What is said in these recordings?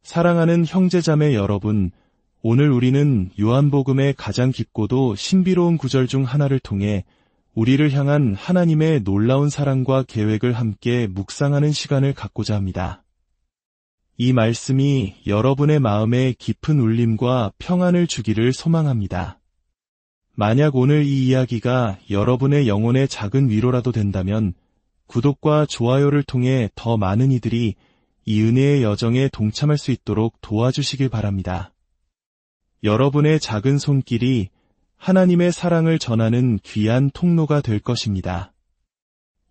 사랑하는 형제자매 여러분, 오늘 우리는 요한복음의 가장 깊고도 신비로운 구절 중 하나를 통해 우리를 향한 하나님의 놀라운 사랑과 계획을 함께 묵상하는 시간을 갖고자 합니다. 이 말씀이 여러분의 마음에 깊은 울림과 평안을 주기를 소망합니다. 만약 오늘 이 이야기가 여러분의 영혼의 작은 위로라도 된다면 구독과 좋아요를 통해 더 많은 이들이 이 은혜의 여정에 동참할 수 있도록 도와주시길 바랍니다. 여러분의 작은 손길이 하나님의 사랑을 전하는 귀한 통로가 될 것입니다.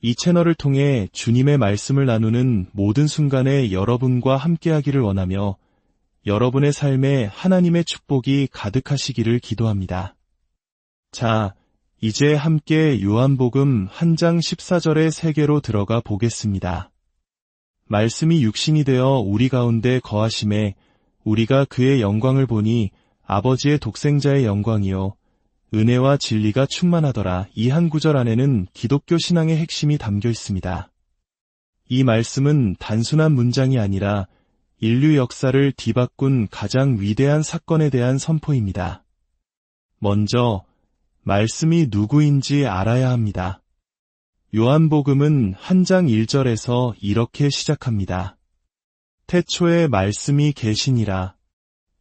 이 채널을 통해 주님의 말씀을 나누는 모든 순간에 여러분과 함께하기를 원하며 여러분의 삶에 하나님의 축복이 가득하시기를 기도합니다. 자, 이제 함께 요한복음 1장 14절의 세계로 들어가 보겠습니다. 말씀이 육신이 되어 우리 가운데 거하심에 우리가 그의 영광을 보니 아버지의 독생자의 영광이요 은혜와 진리가 충만하더라. 이 한 구절 안에는 기독교 신앙의 핵심이 담겨 있습니다. 이 말씀은 단순한 문장이 아니라 인류 역사를 뒤바꾼 가장 위대한 사건에 대한 선포입니다. 먼저 말씀이 누구인지 알아야 합니다. 요한복음은 1장 1절에서 이렇게 시작합니다. 태초에 말씀이 계시니라.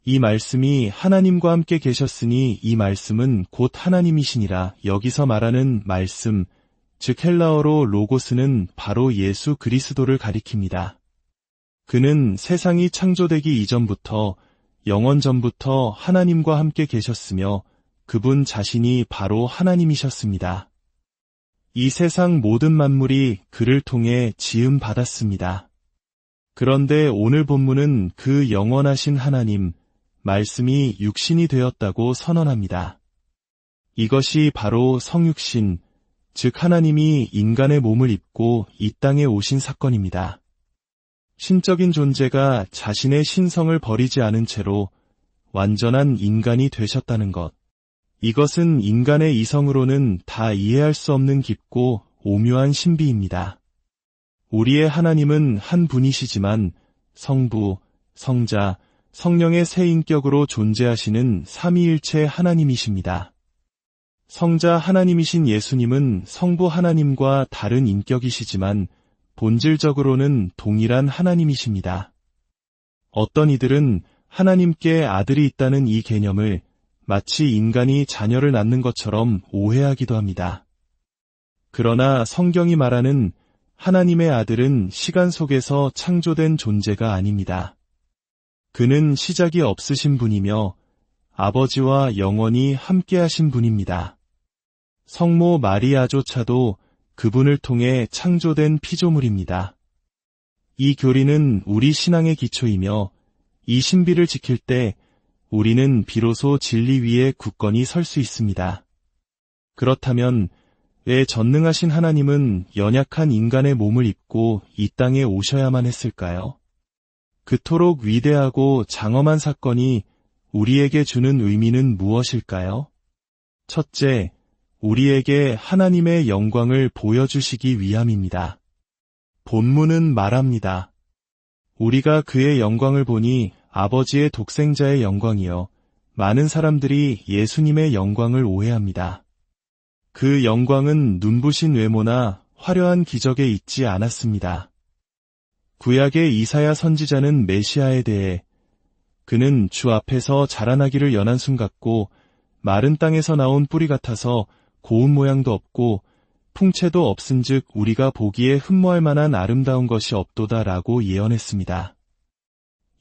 이 말씀이 하나님과 함께 계셨으니 이 말씀은 곧 하나님이시니라. 여기서 말하는 말씀, 즉 헬라어로 로고스는 바로 예수 그리스도를 가리킵니다. 그는 세상이 창조되기 이전부터 영원 전부터 하나님과 함께 계셨으며 그분 자신이 바로 하나님이셨습니다. 이 세상 모든 만물이 그를 통해 지음 받았습니다. 그런데 오늘 본문은 그 영원하신 하나님, 말씀이 육신이 되었다고 선언합니다. 이것이 바로 성육신, 즉 하나님이 인간의 몸을 입고 이 땅에 오신 사건입니다. 신적인 존재가 자신의 신성을 버리지 않은 채로 완전한 인간이 되셨다는 것. 이것은 인간의 이성으로는 다 이해할 수 없는 깊고 오묘한 신비입니다. 우리의 하나님은 한 분이시지만 성부, 성자, 성령의 세 인격으로 존재하시는 삼위일체 하나님이십니다. 성자 하나님이신 예수님은 성부 하나님과 다른 인격이시지만 본질적으로는 동일한 하나님이십니다. 어떤 이들은 하나님께 아들이 있다는 이 개념을 마치 인간이 자녀를 낳는 것처럼 오해하기도 합니다. 그러나 성경이 말하는 하나님의 아들은 시간 속에서 창조된 존재가 아닙니다. 그는 시작이 없으신 분이며 아버지와 영원히 함께하신 분입니다. 성모 마리아조차도 그분을 통해 창조된 피조물입니다. 이 교리는 우리 신앙의 기초이며 이 신비를 지킬 때 우리는 비로소 진리 위에 굳건히 설 수 있습니다. 그렇다면 왜 전능하신 하나님은 연약한 인간의 몸을 입고 이 땅에 오셔야만 했을까요? 그토록 위대하고 장엄한 사건이 우리에게 주는 의미는 무엇일까요? 첫째, 우리에게 하나님의 영광을 보여주시기 위함입니다. 본문은 말합니다. 우리가 그의 영광을 보니 아버지의 독생자의 영광이요. 많은 사람들이 예수님의 영광을 오해합니다. 그 영광은 눈부신 외모나 화려한 기적에 있지 않았습니다. 구약의 이사야 선지자는 메시아에 대해 그는 주 앞에서 자라나기를 연한 순 같고 마른 땅에서 나온 뿌리 같아서 고운 모양도 없고 풍채도 없은즉 우리가 보기에 흠모할 만한 아름다운 것이 없도다라고 예언했습니다.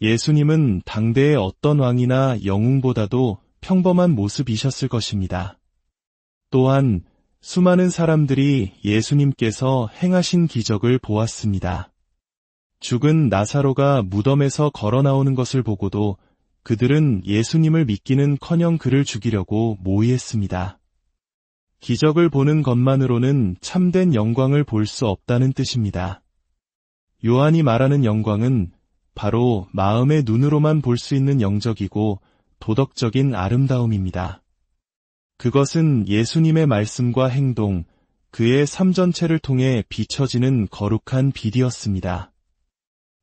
예수님은 당대의 어떤 왕이나 영웅보다도 평범한 모습이셨을 것입니다. 또한 수많은 사람들이 예수님께서 행하신 기적을 보았습니다. 죽은 나사로가 무덤에서 걸어 나오는 것을 보고도 그들은 예수님을 믿기는커녕 그를 죽이려고 모의했습니다. 기적을 보는 것만으로는 참된 영광을 볼 수 없다는 뜻입니다. 요한이 말하는 영광은 바로 마음의 눈으로만 볼 수 있는 영적이고 도덕적인 아름다움입니다. 그것은 예수님의 말씀과 행동, 그의 삶 전체를 통해 비춰지는 거룩한 빛이었습니다.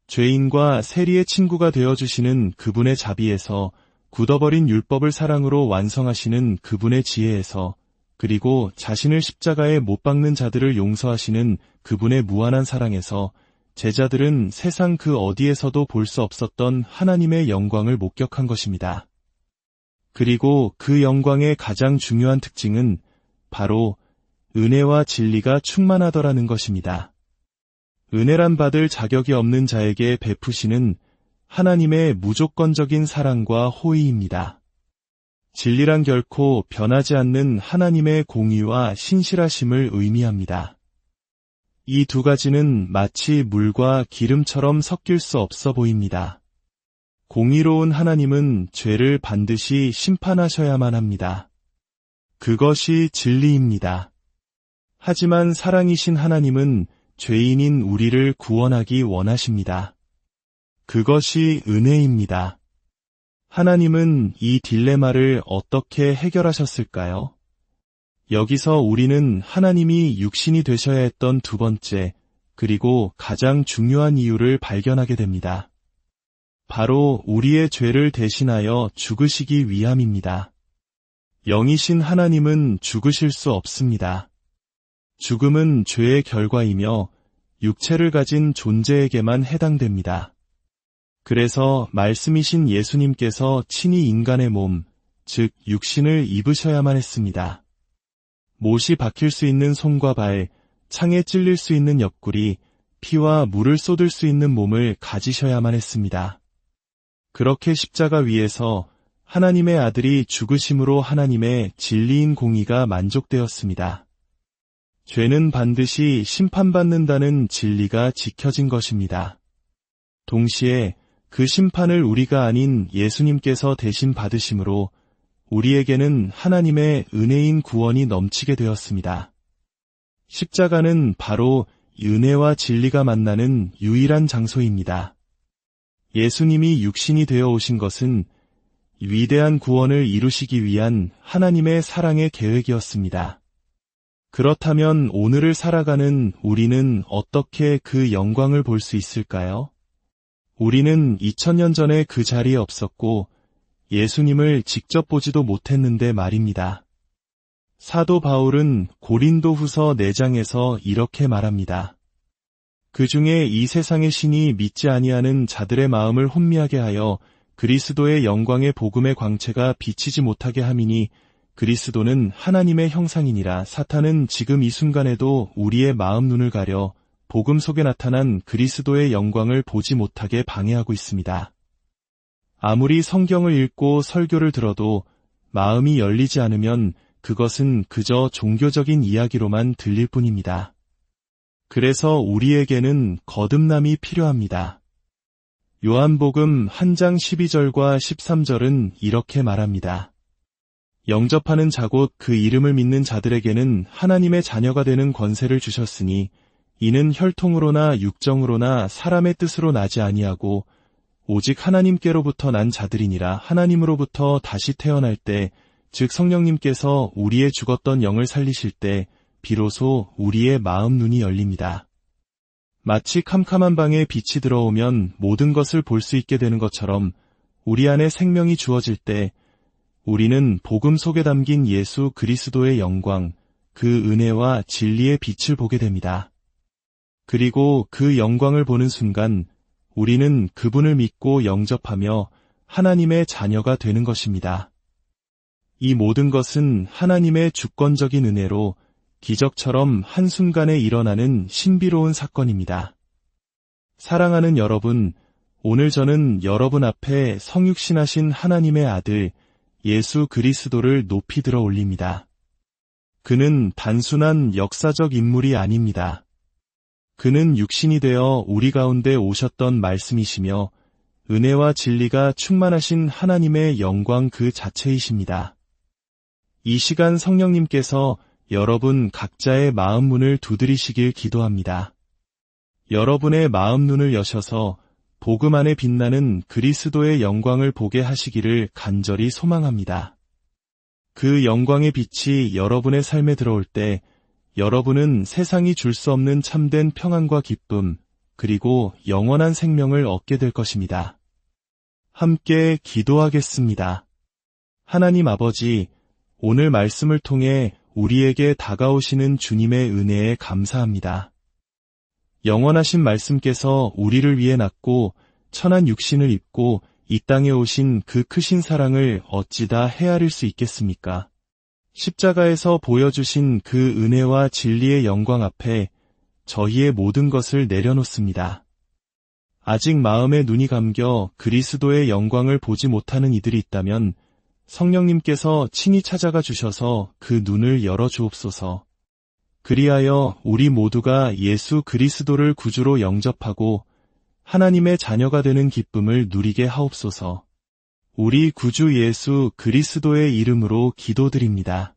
죄인과 세리의 친구가 되어주시는 그분의 자비에서, 굳어버린 율법을 사랑으로 완성하시는 그분의 지혜에서, 그리고 자신을 십자가에 못 박는 자들을 용서하시는 그분의 무한한 사랑에서 제자들은 세상 그 어디에서도 볼 수 없었던 하나님의 영광을 목격한 것입니다. 그리고 그 영광의 가장 중요한 특징은 바로 은혜와 진리가 충만하더라는 것입니다. 은혜란 받을 자격이 없는 자에게 베푸시는 하나님의 무조건적인 사랑과 호의입니다. 진리란 결코 변하지 않는 하나님의 공의와 신실하심을 의미합니다. 이 두 가지는 마치 물과 기름처럼 섞일 수 없어 보입니다. 공의로운 하나님은 죄를 반드시 심판하셔야만 합니다. 그것이 진리입니다. 하지만 사랑이신 하나님은 죄인인 우리를 구원하기 원하십니다. 그것이 은혜입니다. 하나님은 이 딜레마를 어떻게 해결하셨을까요? 여기서 우리는 하나님이 육신이 되셔야 했던 두 번째, 그리고 가장 중요한 이유를 발견하게 됩니다. 바로 우리의 죄를 대신하여 죽으시기 위함입니다. 영이신 하나님은 죽으실 수 없습니다. 죽음은 죄의 결과이며 육체를 가진 존재에게만 해당됩니다. 그래서 말씀이신 예수님께서 친히 인간의 몸, 즉 육신을 입으셔야만 했습니다. 못이 박힐 수 있는 손과 발, 창에 찔릴 수 있는 옆구리, 피와 물을 쏟을 수 있는 몸을 가지셔야만 했습니다. 그렇게 십자가 위에서 하나님의 아들이 죽으심으로 하나님의 진리인 공의가 만족되었습니다. 죄는 반드시 심판받는다는 진리가 지켜진 것입니다. 동시에 그 심판을 우리가 아닌 예수님께서 대신 받으심으로 우리에게는 하나님의 은혜인 구원이 넘치게 되었습니다. 십자가는 바로 은혜와 진리가 만나는 유일한 장소입니다. 예수님이 육신이 되어 오신 것은 위대한 구원을 이루시기 위한 하나님의 사랑의 계획이었습니다. 그렇다면 오늘을 살아가는 우리는 어떻게 그 영광을 볼 수 있을까요? 우리는 2000년 전에 그 자리에 없었고 예수님을 직접 보지도 못했는데 말입니다. 사도 바울은 고린도후서 4장에서 이렇게 말합니다. 그 중에 이 세상의 신이 믿지 아니하는 자들의 마음을 혼미하게 하여 그리스도의 영광의 복음의 광채가 비치지 못하게 함이니 그리스도는 하나님의 형상이니라. 사탄은 지금 이 순간에도 우리의 마음 눈을 가려 복음 속에 나타난 그리스도의 영광을 보지 못하게 방해하고 있습니다. 아무리 성경을 읽고 설교를 들어도 마음이 열리지 않으면 그것은 그저 종교적인 이야기로만 들릴 뿐입니다. 그래서 우리에게는 거듭남이 필요합니다. 요한복음 1장 12절과 13절은 이렇게 말합니다. 영접하는 자 곧 그 이름을 믿는 자들에게는 하나님의 자녀가 되는 권세를 주셨으니 이는 혈통으로나 육정으로나 사람의 뜻으로 나지 아니하고 오직 하나님께로부터 난 자들이니라. 하나님으로부터 다시 태어날 때, 즉 성령님께서 우리의 죽었던 영을 살리실 때 비로소 우리의 마음 눈이 열립니다. 마치 캄캄한 방에 빛이 들어오면 모든 것을 볼 수 있게 되는 것처럼 우리 안에 생명이 주어질 때 우리는 복음 속에 담긴 예수 그리스도의 영광, 그 은혜와 진리의 빛을 보게 됩니다. 그리고 그 영광을 보는 순간 우리는 그분을 믿고 영접하며 하나님의 자녀가 되는 것입니다. 이 모든 것은 하나님의 주권적인 은혜로 기적처럼 한순간에 일어나는 신비로운 사건입니다. 사랑하는 여러분, 오늘 저는 여러분 앞에 성육신하신 하나님의 아들 예수 그리스도를 높이 들어 올립니다. 그는 단순한 역사적 인물이 아닙니다. 그는 육신이 되어 우리 가운데 오셨던 말씀이시며 은혜와 진리가 충만하신 하나님의 영광 그 자체이십니다. 이 시간 성령님께서 여러분 각자의 마음 문을 두드리시길 기도합니다. 여러분의 마음 눈을 여셔서 복음 안에 빛나는 그리스도의 영광을 보게 하시기를 간절히 소망합니다. 그 영광의 빛이 여러분의 삶에 들어올 때 여러분은 세상이 줄 수 없는 참된 평안과 기쁨, 그리고 영원한 생명을 얻게 될 것입니다. 함께 기도하겠습니다. 하나님 아버지, 오늘 말씀을 통해 우리에게 다가오시는 주님의 은혜에 감사합니다. 영원하신 말씀께서 우리를 위해 낳고 천한 육신을 입고 이 땅에 오신 그 크신 사랑을 어찌다 헤아릴 수 있겠습니까? 십자가에서 보여주신 그 은혜와 진리의 영광 앞에 저희의 모든 것을 내려놓습니다. 아직 마음의 눈이 감겨 그리스도의 영광을 보지 못하는 이들이 있다면 성령님께서 친히 찾아가 주셔서 그 눈을 열어주옵소서. 그리하여 우리 모두가 예수 그리스도를 구주로 영접하고 하나님의 자녀가 되는 기쁨을 누리게 하옵소서. 우리 구주 예수 그리스도의 이름으로 기도드립니다.